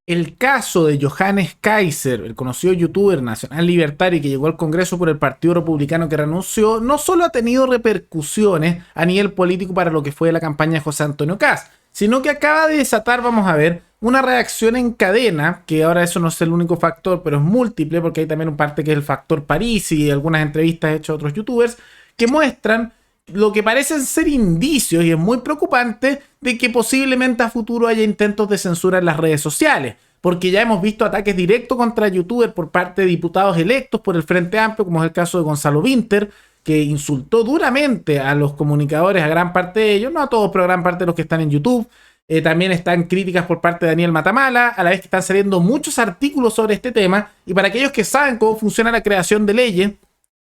El caso de Johannes Kaiser, el conocido youtuber nacional libertario que llegó al Congreso por el Partido Republicano que renunció, no solo ha tenido repercusiones a nivel político para lo que fue la campaña de José Antonio Kast, sino que acaba de desatar, vamos a ver, una reacción en cadena, que ahora eso no es el único factor, pero es múltiple, porque hay también un parte que es el factor París y algunas entrevistas hechas a otros youtubers, que muestran lo que parecen ser indicios, y es muy preocupante, de que posiblemente a futuro haya intentos de censura en las redes sociales. Porque ya hemos visto ataques directos contra youtubers por parte de diputados electos por el Frente Amplio, como es el caso de Gonzalo Vinter, que insultó duramente a los comunicadores, a gran parte de ellos, no a todos, pero a gran parte de los que están en YouTube. También están críticas por parte de Daniel Matamala, a la vez que están saliendo muchos artículos sobre este tema. Y para aquellos que saben cómo funciona la creación de leyes,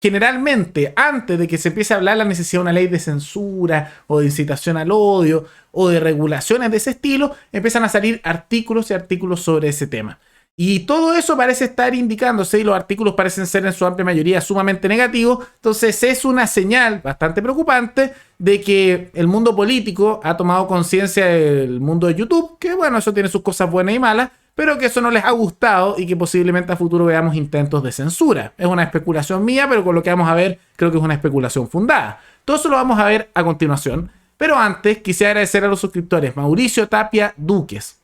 generalmente, antes de que se empiece a hablar la necesidad de una ley de censura o de incitación al odio o de regulaciones de ese estilo, empiezan a salir artículos y artículos sobre ese tema. Y todo eso parece estar indicándose, y los artículos parecen ser en su amplia mayoría sumamente negativos. Entonces es una señal bastante preocupante de que el mundo político ha tomado conciencia del mundo de YouTube, que bueno, eso tiene sus cosas buenas y malas, pero que eso no les ha gustado y que posiblemente a futuro veamos intentos de censura. Es una especulación mía, pero con lo que vamos a ver creo que es una especulación fundada. Todo eso lo vamos a ver a continuación, pero antes quisiera agradecer a los suscriptores Mauricio Tapia Duques,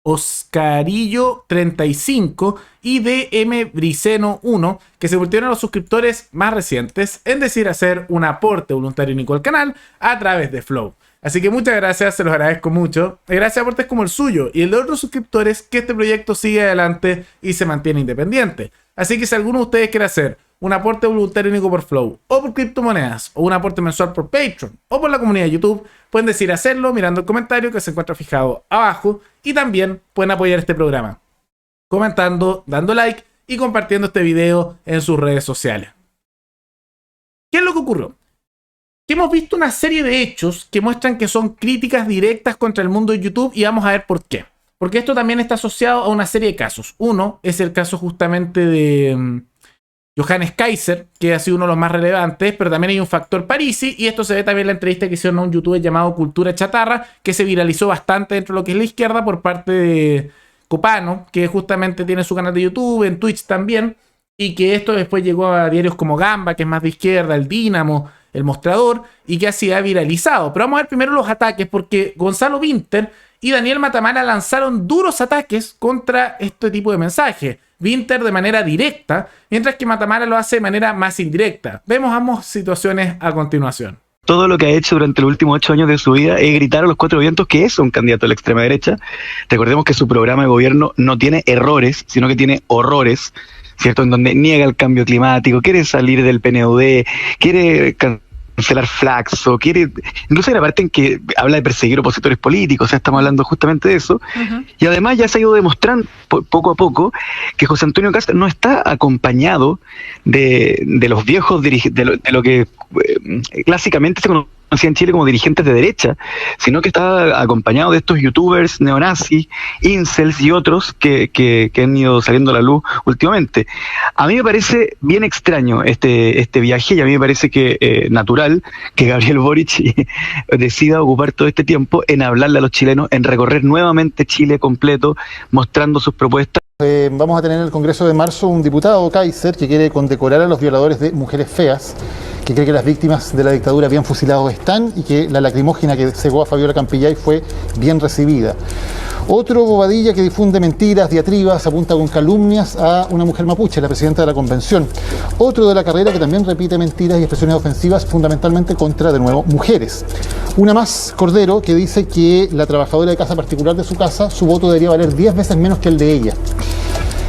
Oscarillo 35 y DM Briceno 1, que se volvieron a los suscriptores más recientes, en decir hacer un aporte voluntario único al canal a través de Flow. Así que muchas gracias, se los agradezco mucho. Gracias a aportes como el suyo y el de otros suscriptores, que este proyecto sigue adelante y se mantiene independiente. Así que si alguno de ustedes quiere hacer un aporte voluntario único por Flow, o por criptomonedas, o un aporte mensual por Patreon, o por la comunidad de YouTube, pueden decir hacerlo mirando el comentario que se encuentra fijado abajo, y también pueden apoyar este programa comentando, dando like y compartiendo este video en sus redes sociales. ¿Qué es lo que ocurrió? Que hemos visto una serie de hechos que muestran que son críticas directas contra el mundo de YouTube, y vamos a ver por qué. Porque esto también está asociado a una serie de casos. Uno es el caso justamente de Johannes Kaiser, que ha sido uno de los más relevantes, pero también hay un factor Parisi, y esto se ve también en la entrevista que hicieron a un youtuber llamado Cultura Chatarra, que se viralizó bastante dentro de lo que es la izquierda por parte de Copano, que justamente tiene su canal de YouTube, en Twitch también, y que esto después llegó a diarios como Gamba, que es más de izquierda, el Dínamo, el Mostrador, y que así ha viralizado. Pero vamos a ver primero los ataques, porque Gonzalo Vinter y Daniel Matamala lanzaron duros ataques contra este tipo de mensajes. Vinter de manera directa, mientras que Matamala lo hace de manera más indirecta. Vemos ambas situaciones a continuación. Todo lo que ha hecho durante los últimos 8 años de su vida es gritar a los cuatro vientos que es un candidato de la extrema derecha. Recordemos que su programa de gobierno no tiene errores, sino que tiene horrores, ¿cierto? En donde niega el cambio climático, quiere salir del PNUD, quiere cancelar Flaxo, quiere, incluso hay una parte en que habla de perseguir opositores políticos, o sea, estamos hablando justamente de eso. Y además ya se ha ido demostrando poco a poco que José Antonio Kast no está acompañado de los viejos de lo que clásicamente se conocía en Chile como dirigentes de derecha, sino que está acompañado de estos youtubers neonazis, incels y otros que han ido saliendo a la luz últimamente. A mí me parece bien extraño este viaje, y a mí me parece que natural que Gabriel Boric decida ocupar todo este tiempo en hablarle a los chilenos, en recorrer nuevamente Chile completo, mostrando sus propuestas. Vamos a tener en el Congreso de marzo un diputado, Kaiser, que quiere condecorar a los violadores de mujeres feas, que cree que las víctimas de la dictadura bien fusilados están, y que la lacrimógena que cegó a Fabiola Campillay fue bien recibida. Otro bobadilla que difunde mentiras, diatribas, apunta con calumnias a una mujer mapuche, la presidenta de la convención. Otro de la carrera que también repite mentiras y expresiones ofensivas, fundamentalmente contra, de nuevo, mujeres. Una más, Cordero, que dice que la trabajadora de casa particular de su casa, su voto debería valer 10 veces menos que el de ella.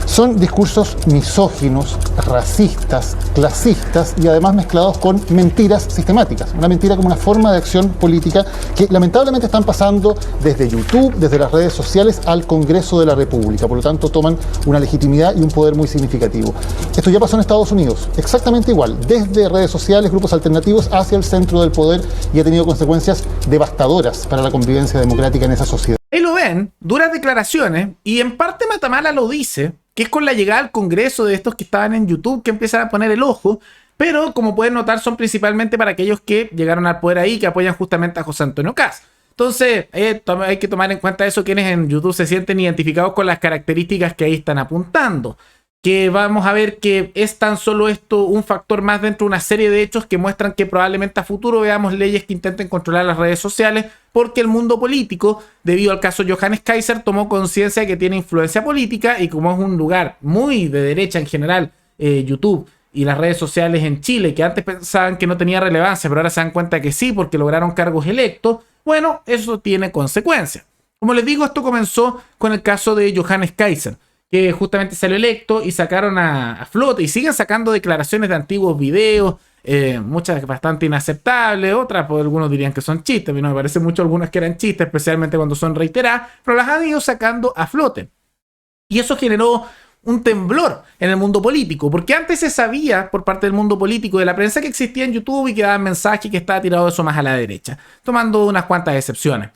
Son discursos misóginos, racistas, clasistas y además mezclados con mentiras sistemáticas. Una mentira como una forma de acción política que lamentablemente están pasando desde YouTube, desde las redes sociales al Congreso de la República. Por lo tanto, toman una legitimidad y un poder muy significativo. Esto ya pasó en Estados Unidos, exactamente igual, desde redes sociales, grupos alternativos hacia el centro del poder, y ha tenido consecuencias devastadoras para la convivencia democrática en esa sociedad. Ahí lo ven, duras declaraciones, y en parte Matamala lo dice, que es con la llegada al Congreso de estos que estaban en YouTube que empiezan a poner el ojo, pero como pueden notar son principalmente para aquellos que llegaron al poder ahí, que apoyan justamente a José Antonio Kast. Entonces, hay que tomar en cuenta eso quienes en YouTube se sienten identificados con las características que ahí están apuntando. Que vamos a ver que es tan solo esto un factor más dentro de una serie de hechos que muestran que probablemente a futuro veamos leyes que intenten controlar las redes sociales, porque el mundo político, debido al caso Johannes Kaiser, tomó conciencia de que tiene influencia política, y como es un lugar muy de derecha en general, YouTube y las redes sociales en Chile, que antes pensaban que no tenía relevancia, pero ahora se dan cuenta que sí, porque lograron cargos electos, bueno, eso tiene consecuencias. Como les digo, esto comenzó con el caso de Johannes Kaiser, que justamente salió electo y sacaron a flote y siguen sacando declaraciones de antiguos videos, muchas bastante inaceptables, otras pues, algunos dirían que son chistes, pero no me parece mucho algunas que eran chistes, especialmente cuando son reiteradas, pero las han ido sacando a flote. Y eso generó un temblor en el mundo político, porque antes se sabía por parte del mundo político de la prensa que existía en YouTube y que daban mensajes y que estaba tirado eso más a la derecha, tomando unas cuantas excepciones.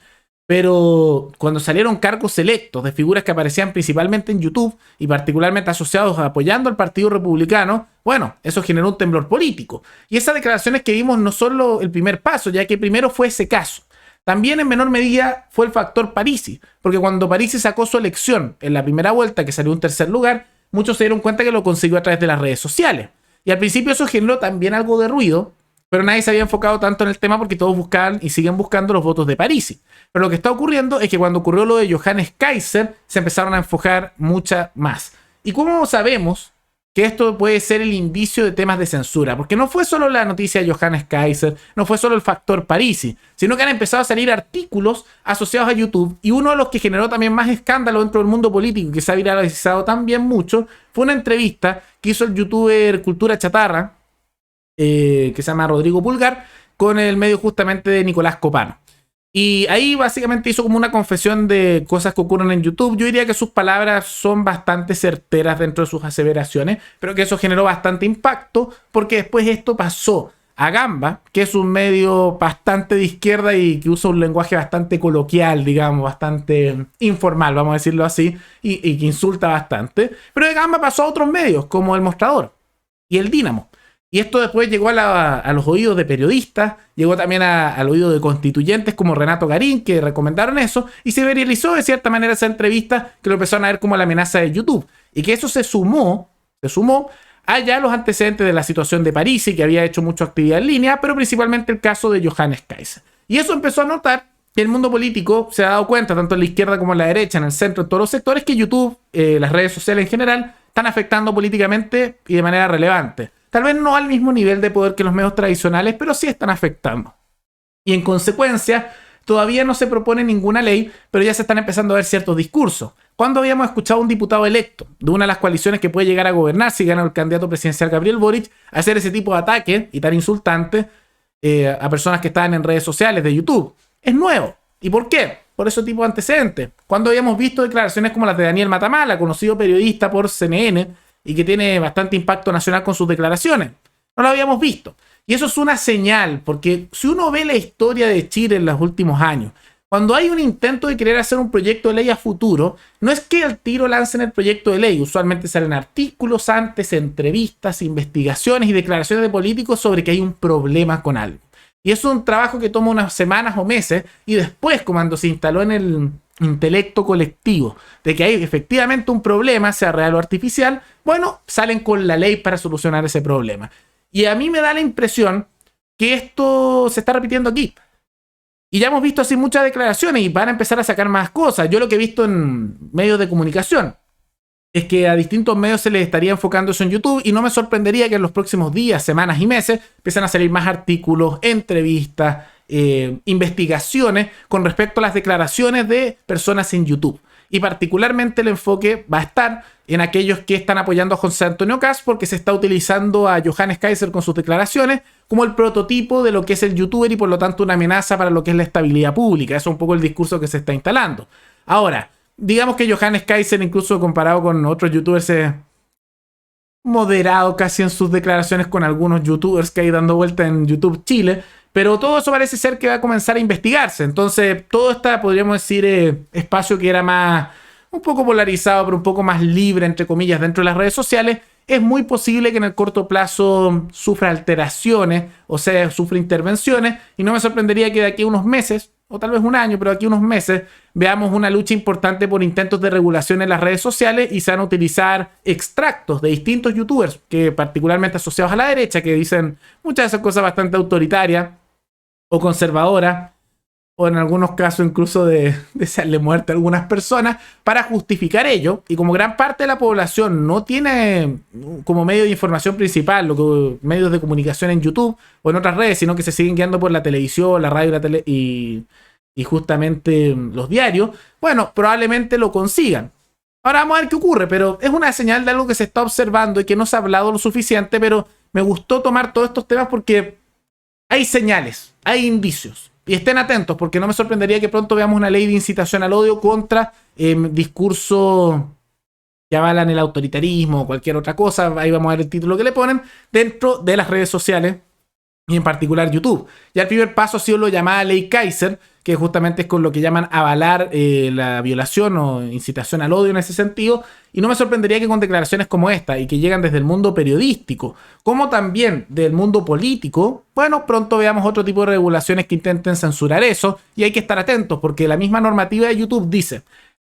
Pero cuando salieron cargos selectos de figuras que aparecían principalmente en YouTube y particularmente asociados apoyando al Partido Republicano, bueno, eso generó un temblor político. Y esas declaraciones que vimos no son el primer paso, ya que primero fue ese caso. También en menor medida fue el factor Parisi, porque cuando Parisi sacó su elección en la primera vuelta, que salió en tercer lugar, muchos se dieron cuenta que lo consiguió a través de las redes sociales. Y al principio eso generó también algo de ruido, pero nadie se había enfocado tanto en el tema porque todos buscaban y siguen buscando los votos de Parisi. Pero lo que está ocurriendo es que cuando ocurrió lo de Johannes Kaiser, se empezaron a enfocar mucha más. ¿Y cómo sabemos que esto puede ser el indicio de temas de censura? Porque no fue solo la noticia de Johannes Kaiser, no fue solo el factor Parisi, sino que han empezado a salir artículos asociados a YouTube, y uno de los que generó también más escándalo dentro del mundo político y que se ha viralizado también mucho, fue una entrevista que hizo el youtuber Cultura Chatarra, que se llama Rodrigo Pulgar, con el medio justamente de Nicolás Copano. Y ahí básicamente hizo como una confesión de cosas que ocurren en YouTube. Yo diría que sus palabras son bastante certeras dentro de sus aseveraciones, pero que eso generó bastante impacto, porque después esto pasó a Gamba, que es un medio bastante de izquierda y que usa un lenguaje bastante coloquial, digamos, bastante informal, vamos a decirlo así, y que insulta bastante. Pero de Gamba pasó a otros medios, como El Mostrador y El Dínamo. Y esto después llegó a los oídos de periodistas, llegó también al oído de constituyentes como Renato Garín, que recomendaron eso, y se viralizó de cierta manera esa entrevista, que lo empezaron a ver como la amenaza de YouTube. Y que eso se sumó a ya los antecedentes de la situación de Parisi, que había hecho mucha actividad en línea, pero principalmente el caso de Johannes Kaiser. Y eso empezó a notar que el mundo político se ha dado cuenta, tanto en la izquierda como en la derecha, en el centro, en todos los sectores, que YouTube, las redes sociales en general, están afectando políticamente y de manera relevante. Tal vez no al mismo nivel de poder que los medios tradicionales, pero sí están afectando. Y en consecuencia, todavía no se propone ninguna ley, pero ya se están empezando a ver ciertos discursos. ¿Cuándo habíamos escuchado a un diputado electo de una de las coaliciones que puede llegar a gobernar si gana el candidato presidencial Gabriel Boric hacer ese tipo de ataque y tan insultante a personas que están en redes sociales de YouTube? Es nuevo. ¿Y por qué? Por ese tipo de antecedentes. Cuando habíamos visto declaraciones como las de Daniel Matamala, conocido periodista por CNN, y que tiene bastante impacto nacional con sus declaraciones. No lo habíamos visto. Y eso es una señal, porque si uno ve la historia de Chile en los últimos años, cuando hay un intento de querer hacer un proyecto de ley a futuro, no es que al tiro lancen el proyecto de ley. Usualmente salen artículos antes, entrevistas, investigaciones y declaraciones de políticos sobre que hay un problema con algo. Y es un trabajo que toma unas semanas o meses, y después, cuando se instaló en el intelecto colectivo de que hay efectivamente un problema, sea real o artificial, bueno, salen con la ley para solucionar ese problema. Y a mí me da la impresión que esto se está repitiendo aquí. Y ya hemos visto así muchas declaraciones y van a empezar a sacar más cosas. Yo lo que he visto en medios de comunicación es que a distintos medios se les estaría enfocando eso en YouTube, y no me sorprendería que en los próximos días, semanas y meses empiecen a salir más artículos, entrevistas, investigaciones con respecto a las declaraciones de personas en YouTube. Y particularmente el enfoque va a estar en aquellos que están apoyando a José Antonio Kast, porque se está utilizando a Johannes Kaiser con sus declaraciones como el prototipo de lo que es el youtuber y por lo tanto una amenaza para lo que es la estabilidad pública. Eso es un poco el discurso que se está instalando. Ahora, digamos que Johannes Kaiser, incluso comparado con otros youtubers, es moderado casi en sus declaraciones con algunos youtubers que hay dando vuelta en YouTube Chile. Pero todo eso parece ser que va a comenzar a investigarse. Entonces, todo este, podríamos decir, espacio que era más, un poco polarizado, pero un poco más libre, entre comillas, dentro de las redes sociales, es muy posible que en el corto plazo sufra alteraciones, o sea, sufra intervenciones, y no me sorprendería que de aquí a unos meses o tal vez un año, pero aquí unos meses, veamos una lucha importante por intentos de regulación en las redes sociales y se van a utilizar extractos de distintos youtubers, que particularmente asociados a la derecha, que dicen muchas de esas cosas bastante autoritarias o conservadoras, o en algunos casos incluso de desearle muerte a algunas personas, para justificar ello. Y como gran parte de la población no tiene como medio de información principal medios de comunicación en YouTube o en otras redes, sino que se siguen guiando por la televisión, la radio y justamente los diarios, bueno, probablemente lo consigan. Ahora vamos a ver qué ocurre, pero es una señal de algo que se está observando y que no se ha hablado lo suficiente, pero me gustó tomar todos estos temas porque hay señales, hay indicios. Y estén atentos, porque no me sorprendería que pronto veamos una ley de incitación al odio contra discursos que avalan el autoritarismo o cualquier otra cosa. Ahí vamos a ver el título que le ponen dentro de las redes sociales y en particular YouTube. Ya el primer paso ha sido lo llamada Ley Kaiser, que justamente es con lo que llaman avalar la violación o incitación al odio en ese sentido. Y no me sorprendería que con declaraciones como esta y que llegan desde el mundo periodístico, como también del mundo político, bueno, pronto veamos otro tipo de regulaciones que intenten censurar eso. Y hay que estar atentos porque la misma normativa de YouTube dice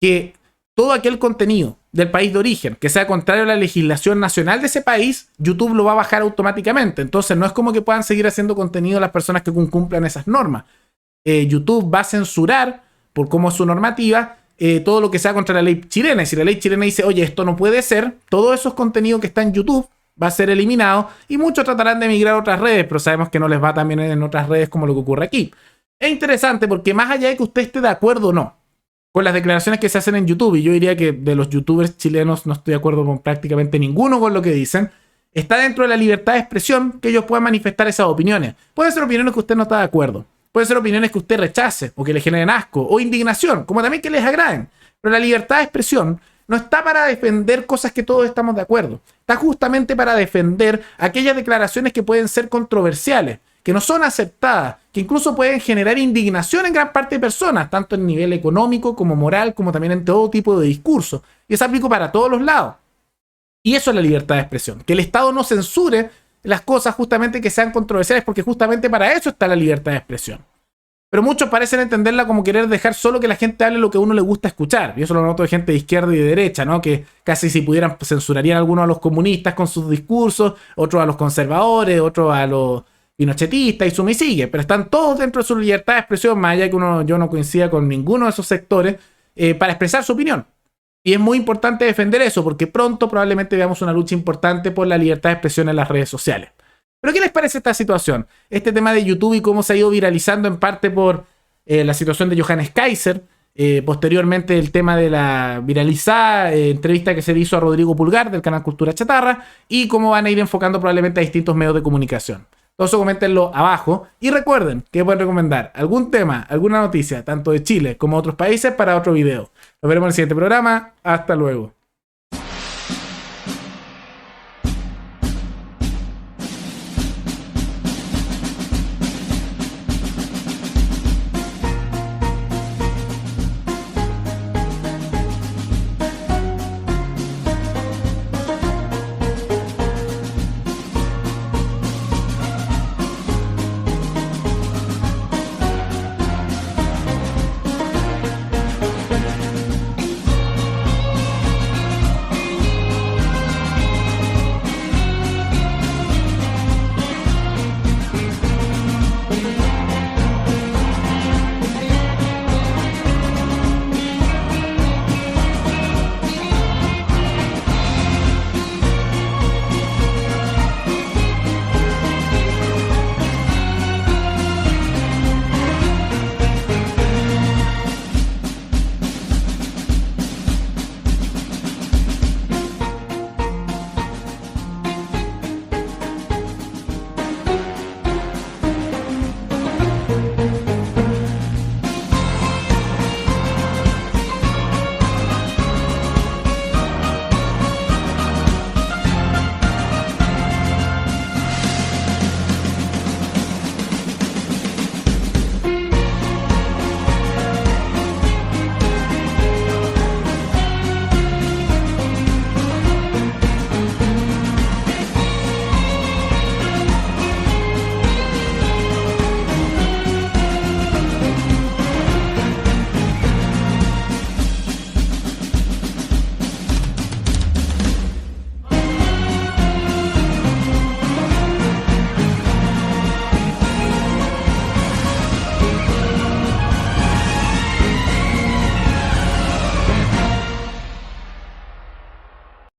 que todo aquel contenido del país de origen que sea contrario a la legislación nacional de ese país, YouTube lo va a bajar automáticamente. Entonces no es como que puedan seguir haciendo contenido las personas que cumplan esas normas. YouTube va a censurar, por cómo es su normativa, todo lo que sea contra la ley chilena. Y si la ley chilena dice, oye, esto no puede ser, todos esos contenidos que está en YouTube va a ser eliminado y muchos tratarán de migrar a otras redes, pero sabemos que no les va también en otras redes como lo que ocurre aquí. Es interesante porque más allá de que usted esté de acuerdo o no con las declaraciones que se hacen en YouTube, y yo diría que de los youtubers chilenos no estoy de acuerdo con prácticamente ninguno con lo que dicen, está dentro de la libertad de expresión que ellos puedan manifestar esas opiniones. Pueden ser opiniones que usted no está de acuerdo, pueden ser opiniones que usted rechace o que le generen asco o indignación, como también que les agraden. Pero la libertad de expresión no está para defender cosas que todos estamos de acuerdo. Está justamente para defender aquellas declaraciones que pueden ser controversiales, que no son aceptadas, que incluso pueden generar indignación en gran parte de personas, tanto en nivel económico como moral, como también en todo tipo de discurso. Y eso aplica para todos los lados. Y eso es la libertad de expresión. Que el Estado no censure las cosas justamente que sean controversiales, porque justamente para eso está la libertad de expresión. Pero muchos parecen entenderla como querer dejar solo que la gente hable lo que a uno le gusta escuchar. Y eso lo noto de gente de izquierda y de derecha, ¿no? Que casi si pudieran censurarían a algunos a los comunistas con sus discursos, otros a los conservadores, otros a los pinochetistas y suma y sigue. Pero están todos dentro de su libertad de expresión, más allá que yo no coincida con ninguno de esos sectores, para expresar su opinión. Y es muy importante defender eso, porque pronto probablemente veamos una lucha importante por la libertad de expresión en las redes sociales. ¿Pero qué les parece esta situación? Este tema de YouTube y cómo se ha ido viralizando en parte por la situación de Johannes Kaiser, posteriormente el tema de la viralizada entrevista que se le hizo a Rodrigo Pulgar del canal Cultura Chatarra, y cómo van a ir enfocando probablemente a distintos medios de comunicación. Todo eso coméntenlo abajo y recuerden que pueden recomendar algún tema, alguna noticia, tanto de Chile como de otros países, para otro video. Nos veremos en el siguiente programa. Hasta luego.